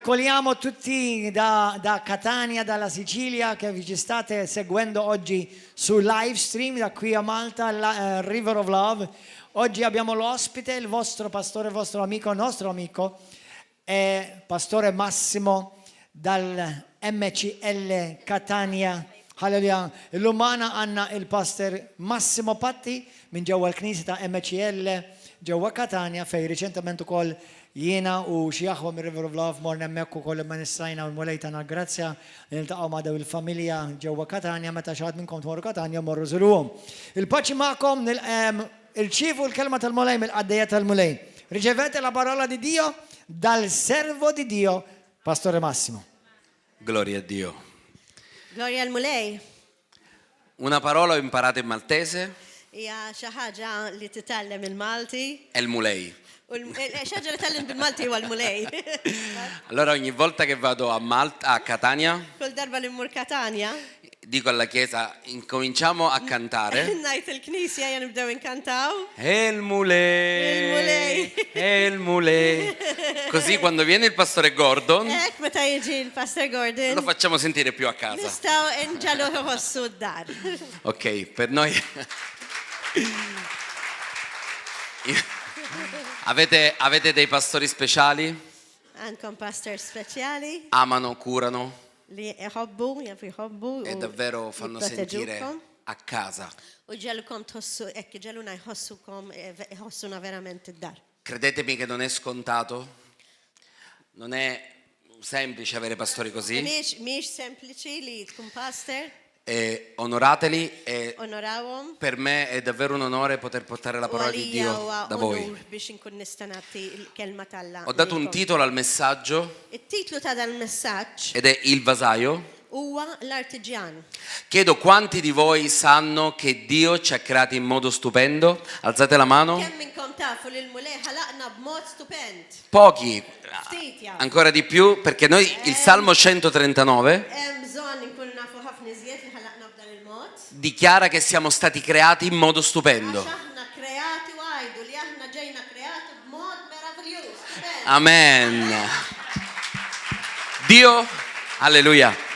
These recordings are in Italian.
accogliamo tutti da Catania, dalla Sicilia, che ci state seguendo oggi su live stream da qui a Malta, River of Love. Oggi abbiamo l'ospite, il vostro pastore, il vostro amico, il nostro amico, è Pastore Massimo dal MCL Catania. Alleluia. L-umana għanna il-Pastor Massimo Patti minn ġewwa l-Knisja ta' MCL ġewwa Catania fej riċentement ukoll jiena u xi aħwa mir-River of Love morna hemmhekk ukoll imma nissajna u l-mulejtana l-grazzja li niltaqgħu ma' daw il-familja ġewwa Catania meta xi ħadd minnkom tmorru Catania morru żuruhom. Il-paċi magħkom irċievu l-kelma tal-mulej mill-qaddejja tal-mulej. Ricevete la parola di Dio dal servo di Dio, Pastore Massimo. Gloria a Dio. Gloria al mulej. Una parola ho imparato in maltese. Hija xi ħaġa li titgħallem il-Malti. È il mulej. Xi ħaġa li titgħallem bil-Malti huwa l-mulej. Allora ogni volta che vado a Catania, Kull darba li mmur Catania, dico alla chiesa, incominciamo a cantare. ngħid il-Knisja jan nibdew inkantaw. È il mulej. È il mulej. Così quando viene il pastore Gordon, Hekk meta jiġi l-Pastor Gordon, lo facciamo sentire più a casa. nistgħu nġallu ħossu d-dar. Ok, per noi avete dei pastori speciali? Għandkom pastor speċjali Amano, curano li jħobbu, jafu jħobbu e davvero fanno sentire jipproteġukom. a casa. U ġellukom tħossu, ekk ġelluna jħossukom, jħossuna verament id-dar. Credetemi che non è scontato, non è semplice avere pastori così. Miex sempliċi li tkun pastor, E onorateli e onorawhom. per me è davvero un onore poter portare la parola di Dio da voi. Biex inkun nista' nagħti l-kelma tal-la. Ho dato un titolo al messaggio Il-titlu ta' dan il-messaġġ ed è Il vasaio. huwa l-artiġjan. Chiedo quanti di voi sanno che Dio ci ha creati in modo stupendo? Alzate la mano. Kemm minnkom tafu li l-mulej ħalaqna b'mod stupend. Pochi, Ftit jafu. ancora di più, perché noi il Salmo 139 Hemm bżonn inkunu nafu ħafna iżjed li ħalaqna b'dan il-mod. dichiara che siamo stati creati in modo stupendo. Għax aħna kreati u għajdu li aħna ġejna kreati b'mod meravigljuż. stupend. Amen. Dio, alleluia.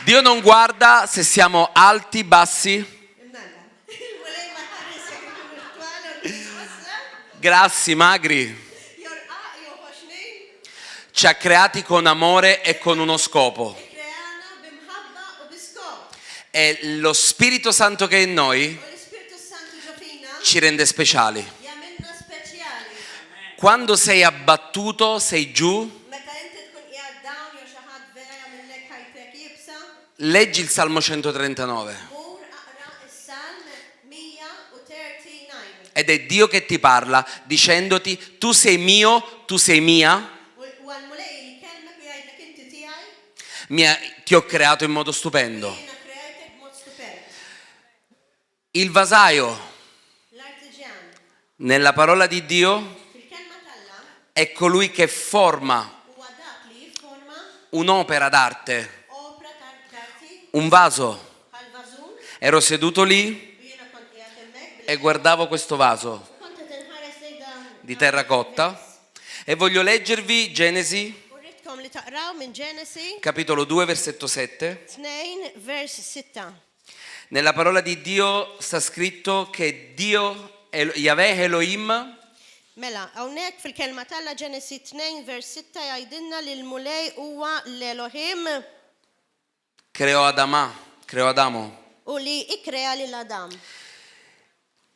Dio non guarda se siamo alti, bassi, Imnalla. Il-mulej ma ħares jekk ikun virtwali u l-iswassa. grassi, magri. Jorqaq jew ħoxnin. Ci ha creati con amore e con uno scopo. Kreana bimħabba u biskop. E lo Spirito Santo che è in noi U l-Ispirtu Santu ġofina ci rende speciali. jagħmilna speċjali. Quando sei abbattuto, sei giù, Meta inti tkun qiegħed dawn jew xi ħadd vera jagħmellek ħajtek jibsa, leggi il Salmo 139 mur aqra is-Salm 139. ed è Dio che ti parla dicendoti tu sei mio, tu sei mia, U għal-mulej li kellmek u jgħidlek inti tiegħi, ti ho creato in modo stupendo. jiena krejtek b'mod stupend. Il vasaio L-artiġjan nella parola di Dio fil-kelma tal-la è colui che forma huwa dak li jifforma un'opera d'arte, opra d'arti un vaso. għal-vażun Ero seduto lì u jiena kont qiegħed hemmhekk e guardavo questo vaso kont qed inħares lejn dan di terracotta e voglio leggervi Genesi u rridkom li taqraw minn Genesi capitolo 2 versetto 7. 2 vers 6. Nella parola di Dio sta scritto che Dio, Yahweh Elohim, Mela, hawnhekk fil-kelma talla Genesi 2 vers 6 jgħidilna li l-mulej huwa l-Elohim creò Adamo. u li ikkrea lil Adam.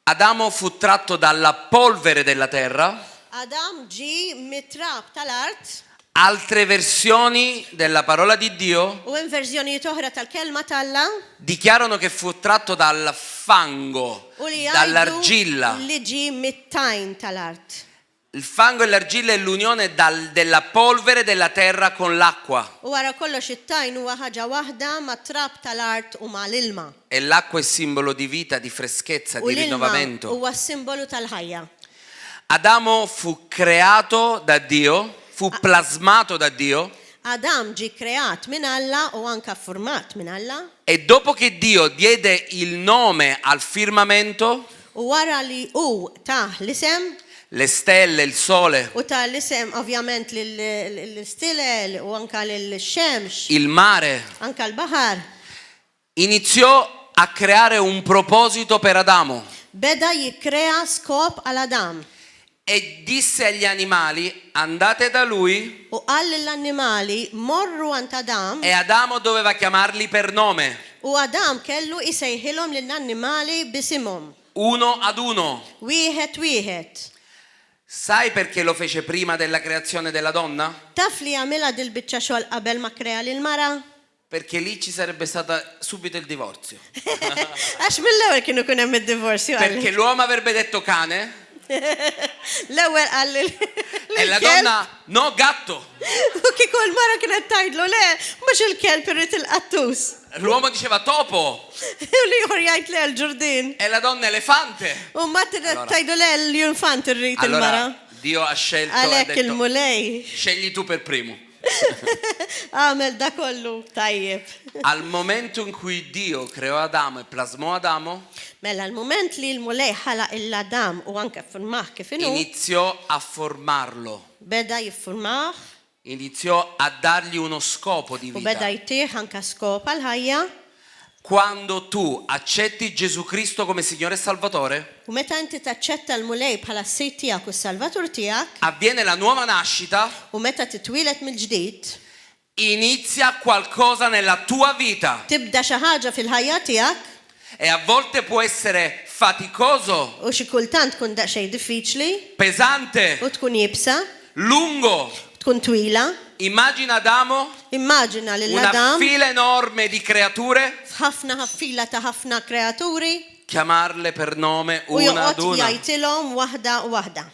Adamo fu tratto dalla polvere della terra. Adam ġi mit-trab tal-art Altre versioni della parola di Dio u hemm verżjonijiet oħra tal-kelma talla dichiarano che fu tratto dal fango, u li dall'argilla. li ġi mit-tajn tal-art. Il fango e l'argilla è l'unione della polvere della terra con l'acqua. U wara kollox it-tajn huwa ħaġa waħda mat-trab tal-art u mal-ilma. E l'acqua è simbolo di vita, di freschezza, U di l-ilma rinnovamento. huwa simbolu tal-ħajja. Adamo fu creato da Dio, fu plasmato da Dio. Adam ġi kreat minn Alla u anka format minn Alla. E dopo che Dio diede il nome al firmamento, U wara li u taħ l-isem le stelle, il sole, u ta' l-isem ovvjament l-stilel u anka l-xemx, il mare, anka l-bahar. iniziò a creare un proposito per Adamo Beda jikkrea skop għal Adam e disse agli animali: andate da lui, u qal l-annimali morru għand Adam e Adamo doveva chiamarli per nome, u Adam kellu isejħilhom lill-annimali bisimhom. uno ad uno. Wieħed wieħed. Sai perché lo fece prima della creazione della donna? Taf li għamilha dil-biċċa xogħol qabel ma krea lil-mara? Perché lì ci sarebbe stato subito il divorzio. Għax mill-ewwel kienu kun hemm id-divorzju Perché l'uomo avrebbe detto cane L-ewwel qal e la donna no, gatto. U kieku l-mara kienet tgħidlu le, mhux il-kelb irid il-qattus. L'uomo diceva topo U li ieħor jgħid le l-ġurdin. e la donna elefante. U ma tgħidu le l-infant irrid Allora il-mara. Dio ha scelto e ha Għalhekk detto: il-mulej. scegli tu per primo. Għamel da kollu tajjeb. Al momento in cui Dio creò Adamo e plasmò Adamo, Mela l-moment li l-mulej ħalaq il-Adam u anke firmaħ kif inhu, iniziò a formarlo, beda jiffurmaħ iniziò a dargli uno scopo di u beda vita. jtih anke skop għal-ħajja. Quando tu accetti Gesù Cristo come Signore e Salvatore, U meta inti taċċetta l-mulej bħala s-sejt tiegħek u s-salvatur tiegħek, avviene la nuova nascita, u meta titwilet mill-ġdid, inizia qualcosa nella tua vita tibda xi ħaġa fil-ħajja tiegħek e a volte può essere faticoso, u xi kultant tkun daqsxejn diffiċli pesante, u tkun jibsa, lungo. tkun twila. Immagina Adamo, Immaġina lil una Adam fila enorme di creature, f'ħafna fila ta' ħafna kreaturi chiamarle per nome u una ad joqgħod una. jgħidilhom waħda waħda.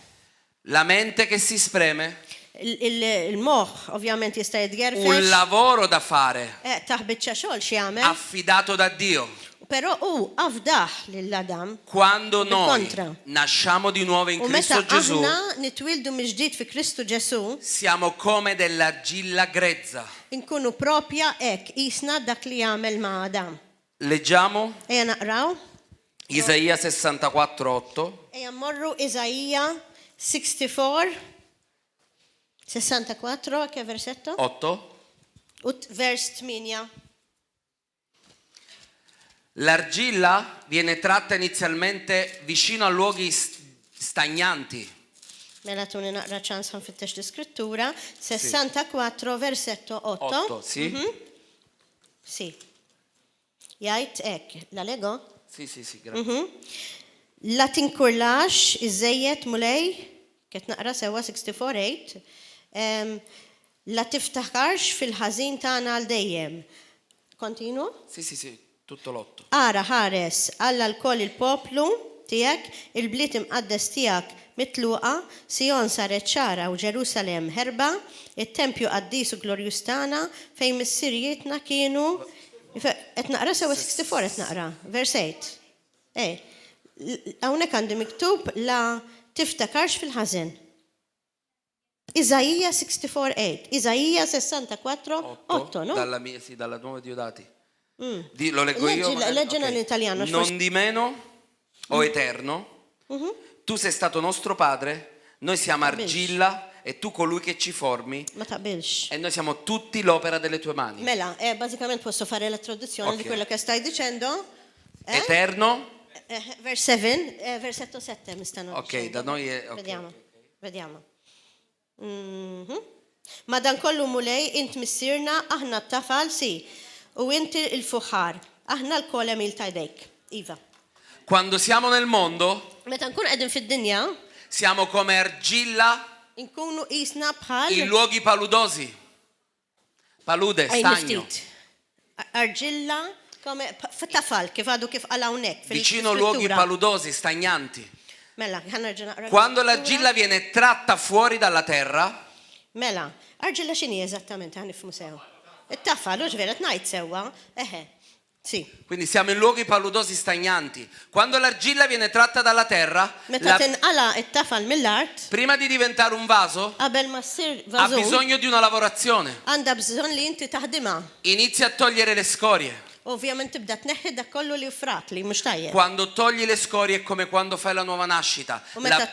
La mente che si spreme, Il-moħħ ovvjament jista' un jitgerfex. lavoro da fare, Taħbiċċa xogħol xi jagħmel, affidato da Dio. però hu afdaħ lill-Adam. Quando noi Bil-kontra. nasciamo di nuovo in U meta Cristo Gesù, aħna nitwildu mill-ġdid fi Kristu Ġesu, siamo come dell'argilla grezza. inkunu propja hekk isna dak li jagħmel ma' Adam. Leggiamo Ejja naqraw, Isaia 64:8. ejja mmorru Iżajija 64 che versetto? 8. U vers 8. L'argilla viene tratta inizialmente vicino a luoghi stagnanti. Mela tuni naqra ċans ħanfittex l-iskrittura. 64 versetto 8. 8, sì? Sì. Jgħid hekk, la lego? Sì, grazie. La tinkurlax iżejjed mulej, kiet naqra sewa 64:8. La tiftaħkarx fil-ħażin tagħna għal dejjem. Kontinu? Sì, tutto l'8. Ara ħares alla l-koll il-poplu tijak, il-bliet imqaddes tijak mitluqa, Sion saret ċara u Ġerusalem herba, il-tempju qaddis u glorjus tagħna fejn mis-sirjietna kienu. Et naqra sewa 64 et naqra, vers 8. Hawnhekk għandi miktub la tiftakarx fil-ħażin. Isaia 64:8. Isaia 64:8, no? Dalla nuova Diodati. Lo leggo io. Leggina in italiano. Non di meno, o Eterno, tu sei stato nostro padre, noi siamo argilla e tu colui che ci formi Ma taqbilx. e noi siamo tutti l'opera delle tue mani. Mela, basicamente posso fare la traduzione di quello che stai dicendo. Eterno. Vers 7, versetto 7 mi stanno Ok, dicendo. da noi è... ok. Vediamo. Ma dan kollu mulej, int missirna, aħna t-tafal, si. U inti il-fuħar, aħna l-kolem il-tajdejk. Iva. Quando siamo nel mondo, Meta nkun qegħdin fid-dinja, siamo come argilla nkunu isna bħal in luoghi paludosi. Palude, stagno. Arġilla, come tafal, kif għadu kif għal hawnhekk. Vicino luoghi paludosi, stagnanti. Mela, ħanerġa naqra. Quando l'argilla viene tratta fuori dalla terra, Mela, arġilla x'inhi eżattament ħanifhmu sew. It-tafal, ġvera tnajt sewwa, sì. quindi siamo in luoghi paludosi stagnanti. Quando l'argilla viene tratta dalla terra, Meta tinqala it-tafal mill-art, prima di diventare un vaso, qabel ma ssir ha vażun, bisogno di una lavorazione. għandha bżonn li inti taħdimha. Inizia a togliere le scorie. Ovvjament tibda tneħħi dak kollu li frat li mhux tajjeb. Quando togli le scorie è come quando fai la nuova nascita. U meta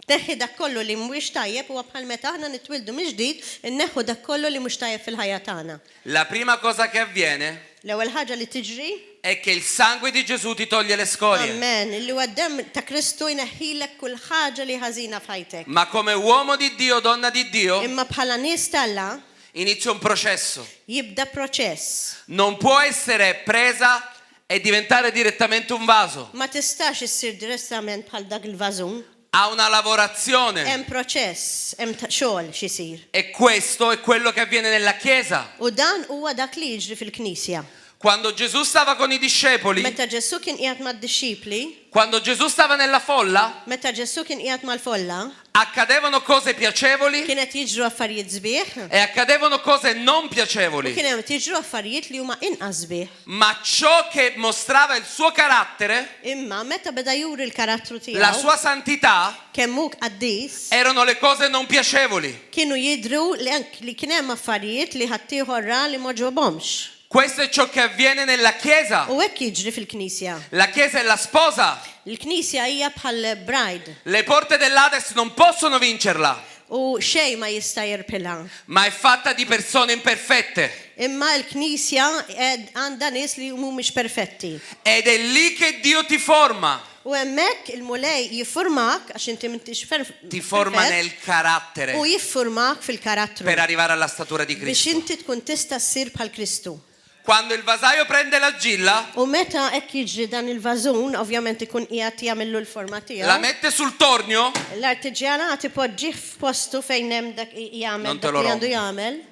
Teħħi dak kollu li mhuwiex tajjeb huwa bħal meta aħna nitwildu mill-ġdid, inneħħu dak kollu li mhux tajjeb fil-ħajja tagħna. La prima cosa che avviene L-ewwel ħaġa li tiġri, è che il sangue di Gesù ti toglie le scorie. amen, illi huwa d-demm ta' Kristu jneħħilek kull ħaġa li ħażina f'ħajtek. Ma come uomo di Dio, donna di Dio, Imma bħala nies talla inizia un processo. jibda proċess. Non può essere presa e diventare direttamente un vaso. Ma tistax issir direttament bħal dak il-vażun. Ha una lavorazione. Hemm proċess, hemm xogħol xisir. E questo è quello che avviene nella Chiesa. U dan huwa dak li jiġri fil-Knisja. Quando Gesù stava con i discepoli, Meta Ġesu kien qiegħed mad-dixxipli, quando Gesù stava nella folla, meta Ġesu kien qiegħed mal-folla, accadevano cose piacevoli kienet jiġru affarijiet sbieħ, e accadevano cose non u piacevoli. kien hemm jiġru affarijiet li huma inqas sbieħ. Ma ciò che mostrava il suo carattere, Imma meta beda juri l-karattru la tiegħu sua santità, kemm hu qaddis, erano le cose non piacevoli. kienu jidru li kien hemm affarijiet li ħaddieħorra li ma ġobhomx. Questo è ciò che avviene nella Chiesa. U hekk jiġri fil-Knisja. La Chiesa è la sposa. Il-Knisja hija bħal bride Le porte dell'Ades non possono vincerla, u xejn ma jista' jirpilha. ma è fatta di persone imperfette. Imma l-Knisja għandha nies li mhumiex perfetti. Ed è lì che Dio ti forma. U hemmhekk il-mulej jiffurmak għax inti m'intix Ti forma perfett, nel carattere u jiffurmak fil-karattru per arrivare alla statura di biex Cristo. inti tkun tista' ssir bħal Kristu. Quando il vasaio prende l'argilla, U meta hekk jiġri dan il-vażun, ovvjament ikun qiegħed jagħmillu l-forma la tiegħu. mette sul tornio, L-artiġjanat ipoġġih f'postu fejn hemm dak jagħmel Non te dak lo li rompo. għandu jagħmel.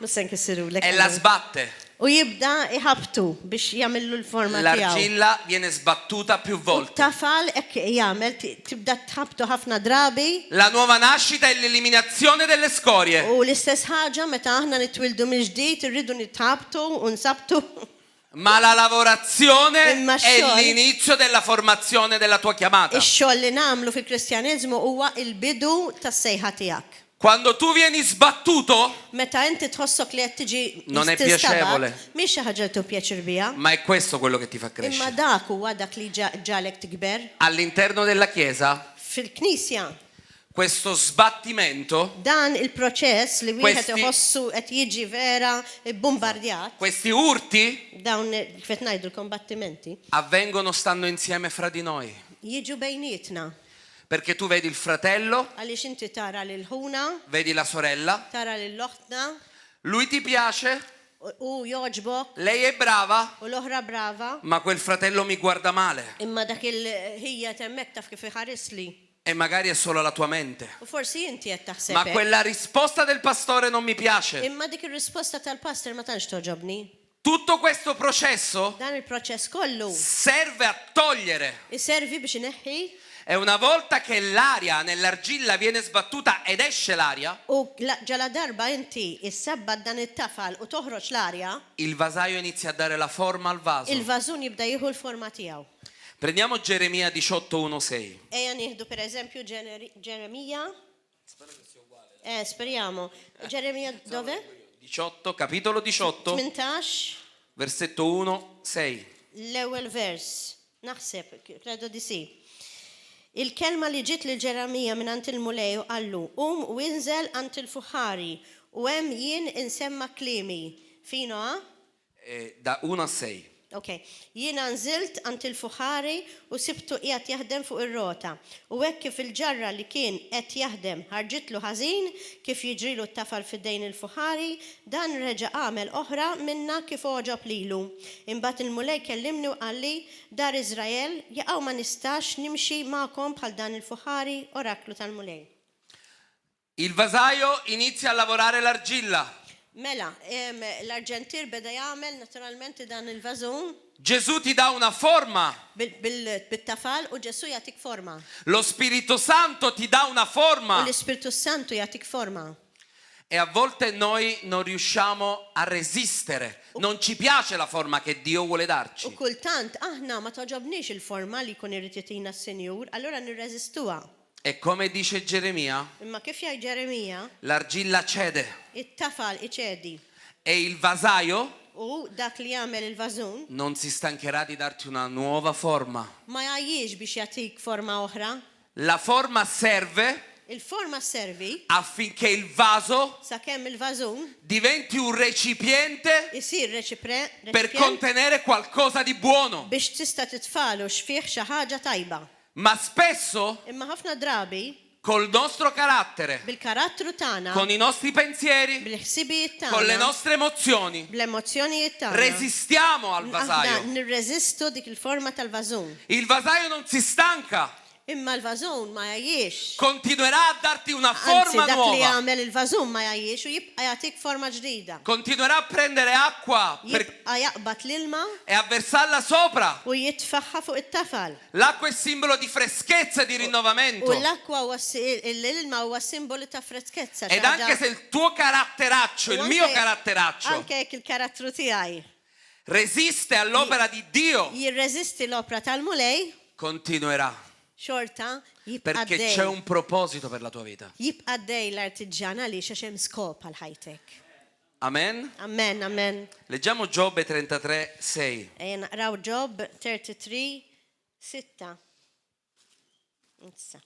Mhux se nkissirulek. e la sbatte. U jibda iħabtu biex jagħmillu l-forma tiegħu. L'argilla viene sbattuta più volte. Tafal hekk jagħmel tibda tħabtu ħafna drabi. La nuova nascita è l'eliminazione delle scorie. U l-istess ħaġa meta aħna nitwildu mill-ġdid irridu nitħabtu u nsabtu. Ma la lavorazione Imma è xogħol- l'inizio della formazione della tua chiamata. Ix-xogħol li nagħmlu fil-Kristjaneżmu huwa il-bidu tas-sejħa tiegħek. Quando tu vieni sbattuto, Meta inti tħossok li qed tiġi Non è tinstabak, piacevole. mhix xi ħaġa li tu pjaċir biha. ma è questo quello che ti fa Imma crescere. dak huwa dak li ġalek tikber. All'interno della Chiesa, Fil-Knisja questo sbattimento, dan il-proċess li wieħed Questi- iħossu qed jiġi vera bombardjat, questi urti dawn kif qed ngħidu l-kombattimenti, avvengono stando insieme fra di noi. jiġu bejnietna. Perché tu vedi il fratello, Għaliex inti tara lil ħuna, vedi la sorella, tara lil oħtna lui ti piace, u joġbok lei è brava, u l-oħra brava, ma quel fratello mi guarda male imma dak il-ħija temmek taf kif iħarisli. e magari è solo la tua mente. U forsi inti qed taħseb. Ma hekk. quella risposta del pastore non mi piace. Imma dik ir-risposta tal-pastor ma tantx toġobni. Tutto questo processo Dan il-proċess kollu serve a togliere. iservi biex ineħħi E una volta che l'aria nell'argilla viene sbattuta ed esce l'aria, u ġala darba inti issabba dan it-tafal u toħroġ l-arja, il vasaio inizia a dare la forma al vaso. il-vażun jibda jieħu l-forma tiegħu. Prendiamo Geremia 18:1-6. Ejja nieħdu pereżempju Ġeremija. Speriamo. Ġeremija dove? 18, capitolo 18, 18, versetto 1-6. l-ewwel vers. Naħseb, credo di sì. Il-kelma li ġiet lil Ġeremija minn ant il-mulej għallu, u inżel ant il-fuħari u hemm jien insemma klimi. Fino a? Da 1-6. Ok, jiena nżilt ant il-fuħari u sibtu qiegħed jaħdem fuq ir-rota. U hekk kif il-ġarra li kien qed jaħdem ħarġitlu ħażin kif jiġrilu t-tafal fid-dejn il-fuħari, dan reġa' għamel oħra minna kif oġob lilu. Imbagħad il-mulej kellimni u qalli, dar Iżrael, jaqgħu ma nistax nimxi magħkom bħal dan il-fuħari, oraklu tal-mulej. Il vasaio inizia a lavorare l'argilla. Mela, l-arġentir beda jagħmel naturalment dan il-vażun Gesù ti dà una forma. bit-tafal u Ġesu jagħtik forma. Lo Spirito Santo ti dà una U forma. l-Ispirtu Santu jagħtik forma. E a volte noi non riusciamo a resistere. Non ci piace la forma che Dio vuole U darci. kultant aħna ma toġobniex il-forma li jkun irrid jitina s-Senjur, allura nirreżistuha. E come dice Geremia, Imma kif jgħid Ġeremija, l'argilla cede it-tafal iċedi e il vasaio u dak li jagħmel il-vażun non si stancherà di darti una nuova forma. ma jgħajjiex biex jagħtik forma oħra. La forma serve Il-forma servi affinché il vaso sakemm il-vażun diventi un recipiente isir per contenere qualcosa di buono. biex tista' titfalu xfih xi ħaġa tajba. Ma spesso Imma ħafna drabi col nostro carattere, bil-karattru tagħna, con i nostri pensieri, bil-ħsibijiet con le tagħna, nostre emozioni, bl-emozzjonijiet tagħna, resistiamo al aħna vasaio. nirreżistu dik il-forma tal-vażun. Il vasaio non si stanca, Imma l-vażun ma jgħix. continuerà a darti una Anzi, forma dak li nuova, jagħmel il-vażun ma jgħix u jibqa' jagħtik forma ġdida. continuerà a prendere acqua Jibqa' jaqbad l-ilma e a versarla sopra. u jitfaħħa fuq it-tafal. L'acqua è simbolo di freschezza e di U rinnovamento. l-akwa l-ilma huwa simbolu ta' freschezza. Ed anche se il tuo caratteraccio, il mio caratteraccio, Anke jekk il-karattru tiegħi resiste all'opera di Dio, jirreżisti l-opra tal-mulej, continuerà. xorta jibqa' Perché c'è dej. un proposito per la tua vita. Jibqa' dej l-artiġġan għaliex għax hemm skop għal ħajtek. Amen? Amen, amen. Leggiamo Giobbe 33, 6. Ejja naqraw Job 33, 6. Issa.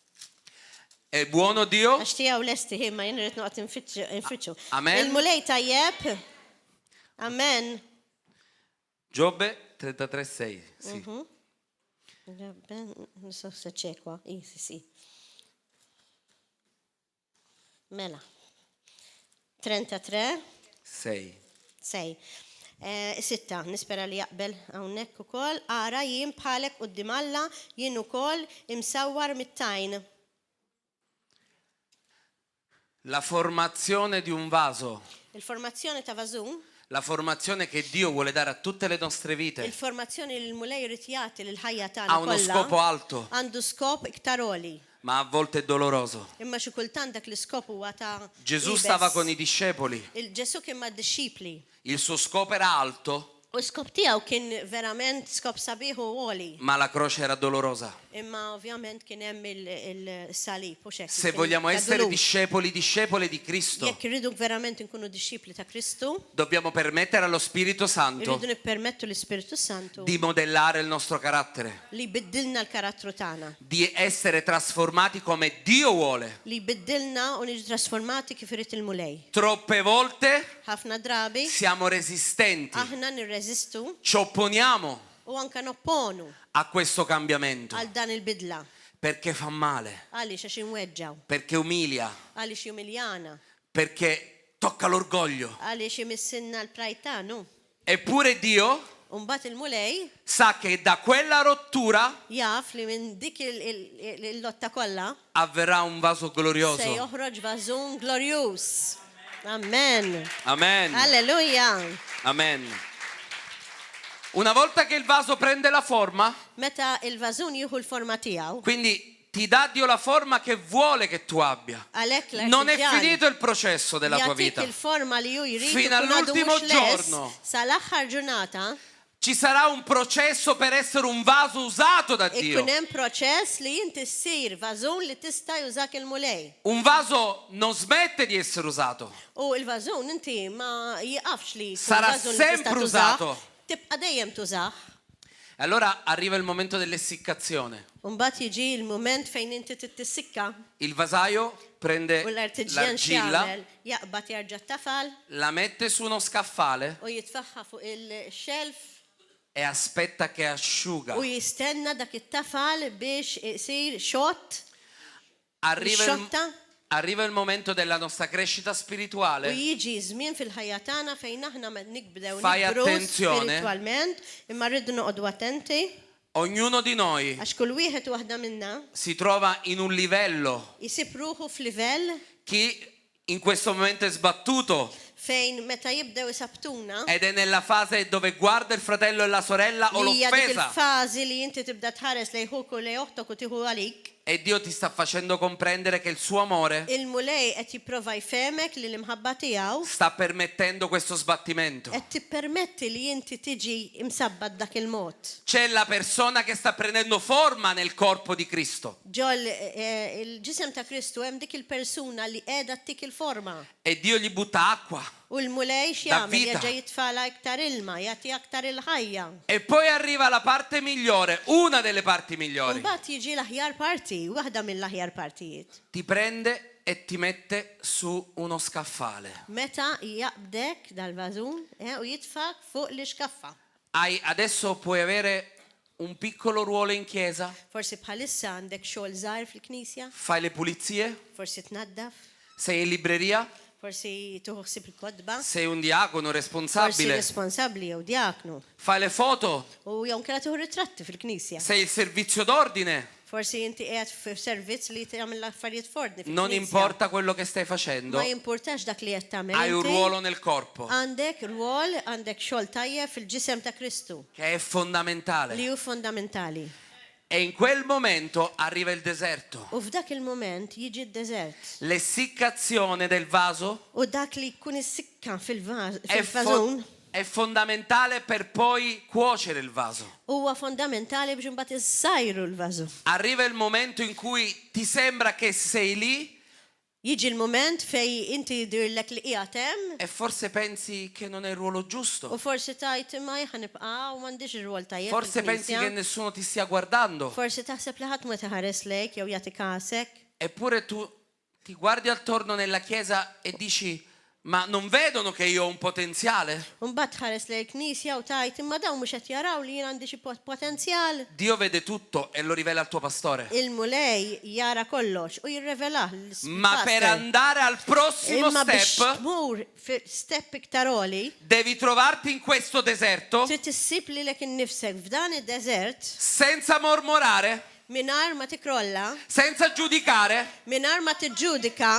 È buono Dio? Għax tiegħu lesti ħimma jien irid noqgħod infittxu. Amen. Il-mulej tajjeb. Amen. Giobbe 33, 6. Sì. Non so se c'è qua. Sì. Mela. 33, 6. 6. Sitta, nispera li jaqbel hawnhekk ukoll. Ara jien bħalek quddiem Alla jien ukoll imsawwar mit-tajn. La formazione di un vaso, Il-formazzjoni ta' vażun, la formazione che Dio vuole dare a tutte le nostre vite, il-formazzjoni li l-mulej irid jagħti lill-ħajja tagħna ha uno scopo kollha alto, għandu skop iktar oli. ma a volte è doloroso. Imma xi kultant dak l-iskop huwa ta' Gesù ibes. stava con i discepoli, Il-Ġesu kien mad-disċipli. il suo scopo era alto, U skop tiegħu kien verament skop sabiħ u għoli. ma la croce era dolorosa. Imma ovvjament kien hemm il-salib u xekk. Se vogliamo essere discepoli di Cristo, Jekk irridu verament nkunu disċipli ta' Kristu, dobbiamo permettere allo Spirito Santo irridu nippermettu l-Ispiritu Santu di modellare il nostro carattere, li jbiddilna l-karattru tagħna, di essere trasformati come Dio vuole. li jbiddilna u niġu trasformati kif irid il-mulej. Troppe volte Ħafna drabi siamo resistenti, aħna nirreżistu ci opponiamo u anke nopponu a questo cambiamento għal dan il-bidla. perché fa male, Għaliex għax inweġġaw, perché umilia, għaliex jumiljana, perché tocca l'orgoglio. għaliex imissinna l-prajt tagħnu. Eppure Dio U mbagħad il-mulej sa che da quella rottura jaf li minn dik il-lotta kollha avverrà un vaso se glorioso. joħroġ vażun glorjus. Amen. Amen. Alleluja. Amen. Una volta che il vaso prende la forma, Meta il-vażun jieħu l-forma tiegħu, quindi ti dà Dio la forma che vuole che tu abbia. għalhekk Non è l-artiġjan finito il processo della tua jagħtik vita. il-forma li ju jrid Fino ikun għadu all'ultimo mhux lest, giorno. sal-aħħar ġurnata Ci sarà un processo per essere un vaso usato da Dio. ikun hemm proċess li inti ssir vażun li tista' jużak il-mulej. Un vaso non smette di essere usato. U il-vażun inti ma jiqafx li jkun Sarà vażun li sempre tista' usato. tużah, tibqa' dejjem tużah. Allora arriva il momento dell'essiccazione. U mbagħad jiġi l-mument fejn inti tissikka Il vasaio prende u l-artiġjan l'argilla, x'jagħmel jaqbad jarġa' tafal la mette su uno scaffale u jitfaħħa fuq il-xelf e aspetta che asciuga. u jistenna dak it-tafal biex isir xott Arriva il momento della nostra crescita u spirituale. jiġi żmien fil-ħajja tagħna fejn aħna ma nikbdew Fai nikbru attenzjone. spiritualment imma rridu noqogħdu attenti Ognuno di noi għax kull wieħed waħda minna si trova in un livello. jisib ruħu f'livell Chi in questo momento è sbattuto fejn meta jibdew isabtuna ed è nella fase dove guarda il fratello e la sorella o li hija dik l'offesa. il-fażi li inti tibda tħares lejn ħuk u lejn oħtok u tieħu għalik. E Dio ti sta facendo comprendere che il suo amore Il-mulej qed jipprova jfehmek li l-imħabba tiegħu sta permettendo questo sbattimento. qed tippermetti li inti tiġi imsabbad dak il-mod. C'è la persona che sta prendendo forma nel corpo di Cristo Ġol il-ġisem ta' Kristu hemm dik il-persuna li qiegħda tik il-forma e Dio gli butta acqua U l-mulej Da x'jagħmel vita. jerġa' jitfala iktar ilma, jagħti aktar il-ħajja. E poi arriva la parte migliore, una delle parti U migliori. mbagħad jiġi l-aħjar parti, waħda mill-aħjar partijiet. Ti prende e ti mette su uno scaffale. Meta jaqbdek dal-vażun u jitfak fuq l-iskaffa. Adesso puoi avere un piccolo ruolo in chiesa, Forsi bħalissa għandek xogħol żgħar fil-Knisja, fai le pulizie, forsi tnaddaf, sei in libreria, forsi tuħsib il-kodba, sei un diacono forsi responsabile, responsabbli jew diaknu. fai le foto, U jew kera tuħu ritratti fil-Knisja. sei il servizio d'ordine. Forsi inti qiegħed f'servizz li tagħmel l-affarijiet fordni fil-Knisja. Non importa quello che stai facendo, Ma jimpurtax dak li qed tagħmel. hai un inti. ruolo nel corpo Għandek rwol, għandek xogħol tajjeb fil-ġisem ta' Kristu che è fondamentale. li hu fondamentali. E in quel momento arriva il deserto. U f'dak il-moment jiġi d-deżert. L'essiccazione del vaso U dak li jkun is-sikka è, fil-vażun è fondamentale per poi cuocere il vaso. huwa fondamentali biex imbagħad issajru l-vażu. Arriva il momento in cui ti sembra che sei lì Jiġi l-moment fej inti dirlek li qiegħed hemm e forse pensi che non è il ruolo u giusto. forsi tajt imma jħan nibqa' u m'għandix ir-rwol tajjeb. Forse pensi che nessuno ti stia guardando. Forsi taħseb li ħadd ma taħares lejk jew jagħti kasek. Eppure tu ti guardi attorno nella chiesa e dici: ma non vedono che io ho un potenziale? U mbagħad tħares lejn knisja u tajt imma dawn mhux qed jaraw li jien għandi xi potenzjal. Dio vede tutto e lo rivela al tuo pastore. Il-mulej jara kollox u jirrevelah Ma per andare al prossimo imma biex step tmur fi step iktar oli, devi trovarti in questo deserto trid tissib lilek innifsek f'dan id-deżert senza mormorare, mingħajr ma tikrolla, senza giudicare, mingħajr ma tiġġudika.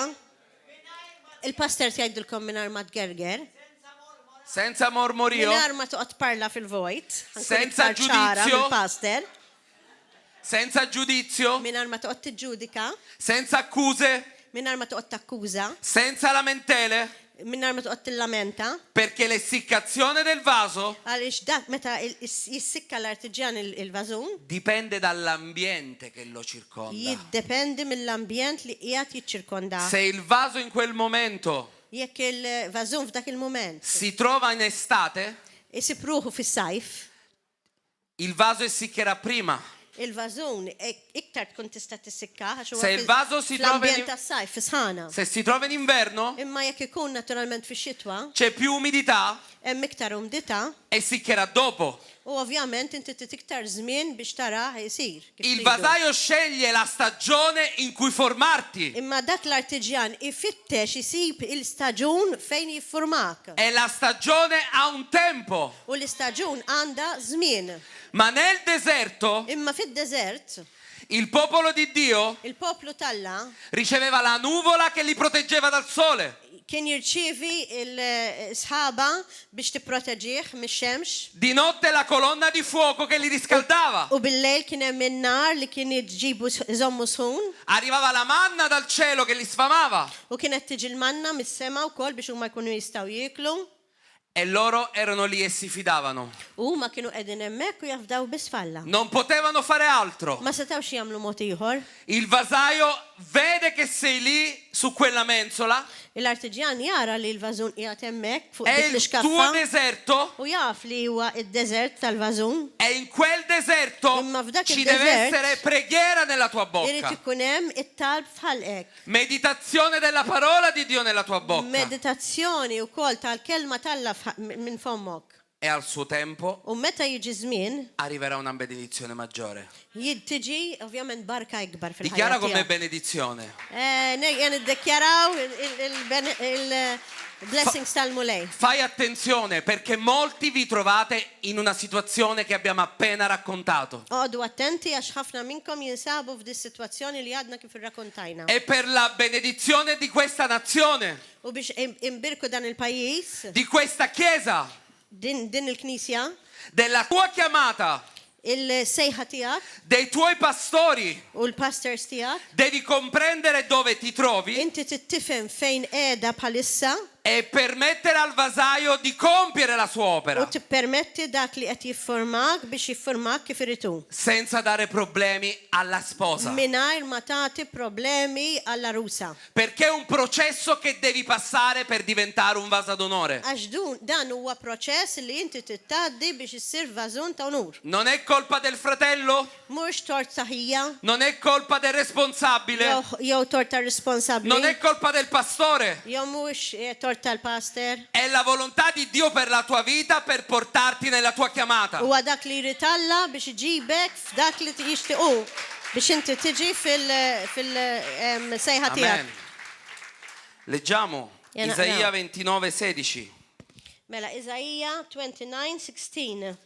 Il-pastor jgħidilkom mingħajr ma tgerger, senza mormorio, mingħajr ma toqgħod parla fil-vojt, Senza giudizio. il-pastor, senza giudizio, mingħajr ma toqgħod tiġġudika, senza accuse, mingħajr ma toqgħod takkuża, senza lamentele, mingħajr ma toqgħod tillamenta. perché l'essiccazione del vaso Għaliex dak meta jissikka l-artiġjan il-vażun, dipende dall'ambiente che lo circonda. jiddependi mill-ambjent li qiegħed jiċċirkonda. Se il vaso in quel momento Jekk il-vażun f'dak il-moment si trova in estate, isib ruħu fis-sajf, il vaso essiccherà prima. il-vażun iktar tkun tista' tissikka għax huwa Se il-vaso si trova fl-ambjent in- tas-sajf fis-ħana. Se si trova in inverno, Imma jekk ikun naturalment fix-xitwa, c'è più umidità, hemm iktar umdità essiccherà dopo. u ovvjament inti trid iktar żmien biex tara jsir. kif Il tridu. vasaio sceglie la stagione in cui formarti. Imma dak l-artiġjan ifittex isib il-staġun fejn jiffurmak. E la stagione ha un tempo. U l-istaġun għandha żmien. Ma nel deserto Imma fid-deżert, il popolo di Dio il-poplu Talla riceveva la nuvola che li proteggeva dal sole. kien jirċievi il-sħaba biex tipproteġih mix-xemx. Di notte la colonna di fuoco che li riscaldava. U bil-lejl kien hemm in-nar li kien iġibu żommu sħun Arrivava la manna dal cielo che li sfamava. u kienet tiġi l-manna mis-sema wkoll biex huma jkunu jistgħu jieklu. E loro erano lì e si fidavano. U ma kienu qegħdin hemmhekk u jafdaw bisfalla. Non potevano fare altro. Ma setgħux jagħmlu mod ieħor. Il vasaio vede che sei lì su quella mensola. Il-artiġjan jara li l-vażun qiegħed hemmhekk fuq È dik il tuo l-iskaffa deserto. u jaf li huwa id-deżert tal-vażun. E in quel deserto Imma f'dak ci il deve desert essere preghiera nella tua Irid bocca. ikun hemm it-talb f'ħalqek. Meditazione della parola di Dio nella tua bocca. Meditazzjoni wkoll tal-kelma talla minn fommok. E al suo tempo U meta jiġi żmien, arriverà una benedizione maggiore. tiġi ovvjament barka ikbar Dichiara fil-ħajja come tiegħek. benedizione. Niddekjaraw il-blessings tal-mulej. Fai attenzione perché molti vi trovate in una situazione che abbiamo appena raccontato. Għodu attenti għax ħafna minnkom jinsabu f'di situazzjoni li għadna kif irrakkontajna. E per la benedizione di questa nazione, U biex imbirku dan il-pajis, di questa chiesa, din il-knisja, della tua chiamata, il-sejħa tijak dei tuoi pastori, u l-pastors tijak, devi comprendere dove ti trovi inti tittifem fejn edha bħalissa e permettere al vasaio di compiere la sua U opera tippermetti dak li qed jiffurmak biex jiffurmak kif iritu. senza dare problemi alla sposa. Mingħajr ma tagħti problemi għall-arusa. Perché è un processo che devi passare per diventare un vaso d'onore. Għax dan huwa proċess li inti tittaddi biex issir vażun ta' onur. Non è colpa del fratello, Mhux tort saħija, non è colpa del responsabile, jew tort ta' responsabbli, non è colpa del pastore. jew mhux tort tal-pastor. È la volontà di Dio per la tua vita per portarti nella tua chiamata. Huwa dak li jrid biex iġibek f'dak li jixtiequ biex inti tiġi fil-sejħa tiegħek. Amen. Leggiamo Yeah, no, Isaia no. 29:16. Mela Isaija 29:16.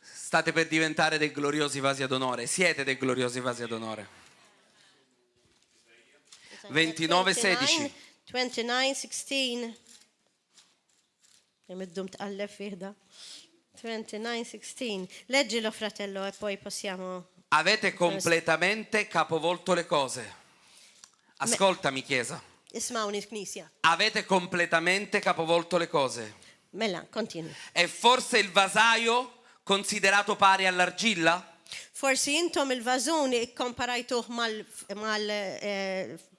State per diventare dei gloriosi vasi ad onore. Siete dei gloriosi vasi ad onore. 29:16. 29:16. Middum tqallef fih da. 29:16. Leggilo fratello e poi possiamo. Avete completamente capovolto le cose. Ascoltami, Chiesa. Ismawni knisja. Avete completamente capovolto le cose. Mela, continui. È forse il vasaio considerato pari all'argilla? Forsi intom il-vażuni ikkomparajtuh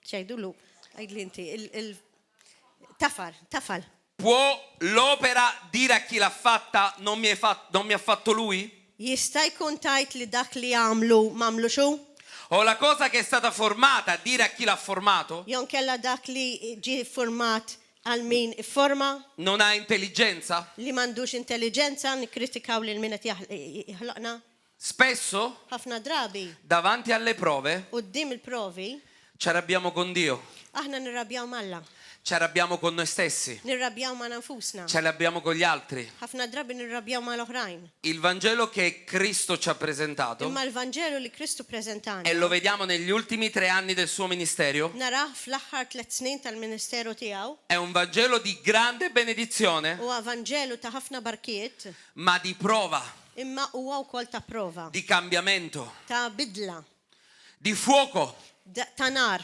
ċejdulu, għajdlinti, tafal. Può l'opera dire a chi l'ha fatta non mi ha fatto lui? Jista' jkun tajt li dak li għamlu mamlu xu? O la cosa che è stata formata dire a chi l'ha formato? Jon kella dak li ġi format għal min forma Non ha intelligenza? li mandux intelligenza nikritikaw li l-minet jħloqna. Spesso, Ħafna drabi davanti alle prove, qudiem il-provi ci arrabbiamo con Dio, aħna nirrabjaw malla, ci arrabbiamo con noi stessi, nirrabjaw ma' nafusna. ci arrabbiamo con gli altri. Ħafna drabi nirrabjaw ma' l-oħrajn. Il Vangelo che Cristo ci ha presentato, Imma l-Vanġelu li Kristu preżentana e lo vediamo negli ultimi 3 anni del suo ministero, narah fl-aħħar 3 snin tal-Ministeru tiegħu è un Vangelo di grande benedizione, huwa Vanġelu ta' ħafna barkiet, ma di prova, imma huwa wkoll ta' prova, di cambiamento, ta' bidla, di fuoco. ta' nar.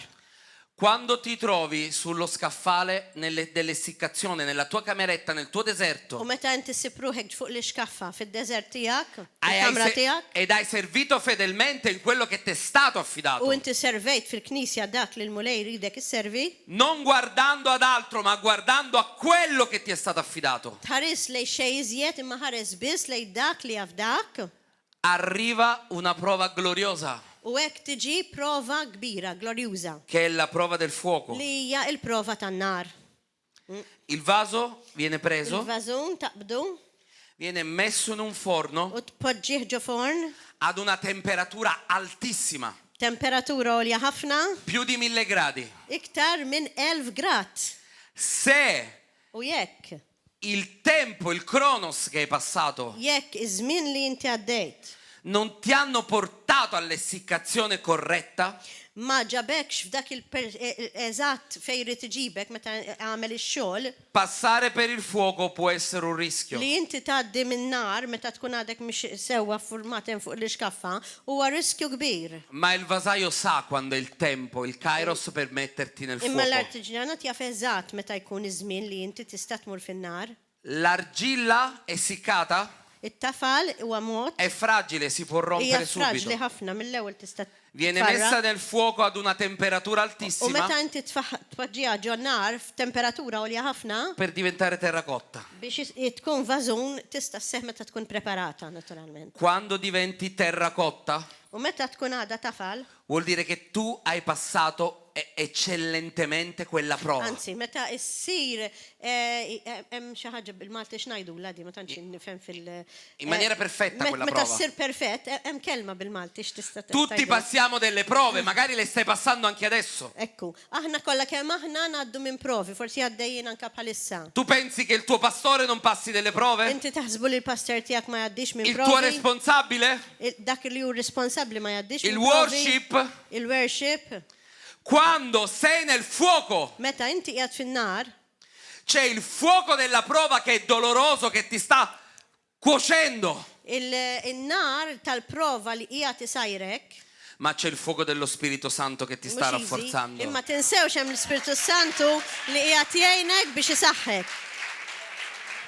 Quando ti trovi sullo scaffale dell'essiccazione, nella tua cameretta, nel tuo U deserto, meta inti sipruħek fuq l-iskaffa fid-deżert tiegħek, hai- fil-kamra hai se- tiegħek, ed hai servito fedelmente in quello che ti è stato u affidato, inti servejt fil-knisja dak li l-mulej jridek isservi, non guardando ad altro, ma guardando a quello che ti è stato affidato, tħares lej xej iżjed imma ħares biss lej dak li jafdak, arriva una prova gloriosa, u hekk tiġi prova kbira, glorjuża, che è la prova del fuoco. li hija il-prova tan-nar. Il vaso viene preso, Il-vażun taqbdu viene messo in un forno u tpoġġih ġo forn, ad una temperatura altissima, temperatura għolja ħafna, più di 1000 gradi. iktar minn 1000 grad. Se U jekk, il tempo, il cronos che hai passato jekk iż-żmien li inti għaddejt non ti hanno portato all'essiccazione corretta, ma ġabekx f'dak il-eżatt fejri tiġibek meta għamel ix-xogħol, passare per il fuoco può essere un rischio. li inti tgħaddi min-nar meta tkun għadek mhix sewwa formatem fuq l-iskaffa huwa riskju kbir. Ma il vasaio sa quando è il tempo, il kairos per metterti nel Imma fuoco. l-artiġanat jaf eżatt meta jkun iż-żmien li inti tista' tmur fin-nar. L'argilla essiccata It-tafal huwa mod è fragile, si può hija rompere fraġli subito. ħafna mill-ewwel tista' Viene tfarra. messa nel fuoco ad una temperatura U altissima meta inti tfaġġiha ġo nar f'temperatura għolja ħafna per diventare terracotta. biex tkun vażun tista' sseħħ meta tkun preparata naturalment. Quando diventi terracotta, U meta tkun għadha tafal, vuol dire che tu hai passato eccellentemente quella prova. anzi meta issir hemm xi ħaġa bil-Malti x'ngħidu ladi ma tantx nifhem fil In maniera perfetta quella meta prova. ssir perfett hemm kelma bil-Malti x'tista' Tutti tgħidha. passiamo delle prove, magari le stai passando anche adesso. Ekku, aħna kollha kemm aħna ngħaddu minn provi, forsi għaddejjin anke bħalissa. Tu pensi che il tuo pastore non passi delle prove? Inti taħsbu li l-pastor tiegħek ma jgħaddix minn Il tuo provi? responsabile? Dak li hu responsabbli ma jgħaddix Il minn provi? worship? Il-worship. Quando sei nel fuoco, Meta inti qiegħed fin-nar, c'è il fuoco della prova che è doloroso, che ti sta cuocendo. il-nar tal-prova li qiegħed isajrek ma c'è il fuoco dello Spirito Santo che ti sta Mhux easy, rafforzando. imma tinsewx hemm l-Ispirtu Santu li qiegħed jgħinek biex isaħħek.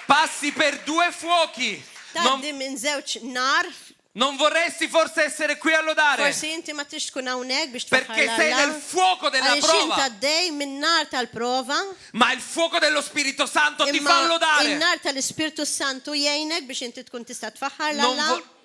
Passi per due fuochi. Tgħaddi minn żewġ nar. Non vorresti forse essere qui a lodare? Forsi inti ma tix tkun hawnhekk biex Perché sei nel fuoco della Għaliex prova. inta dej minn nar tal-prova. Ma il fuoco dello Spirito Santo ti fa Imma lodare. il-nar tal-Ispirtu Santu jgħinek biex inti tkun tista' tfaħħar Non, l-Alla.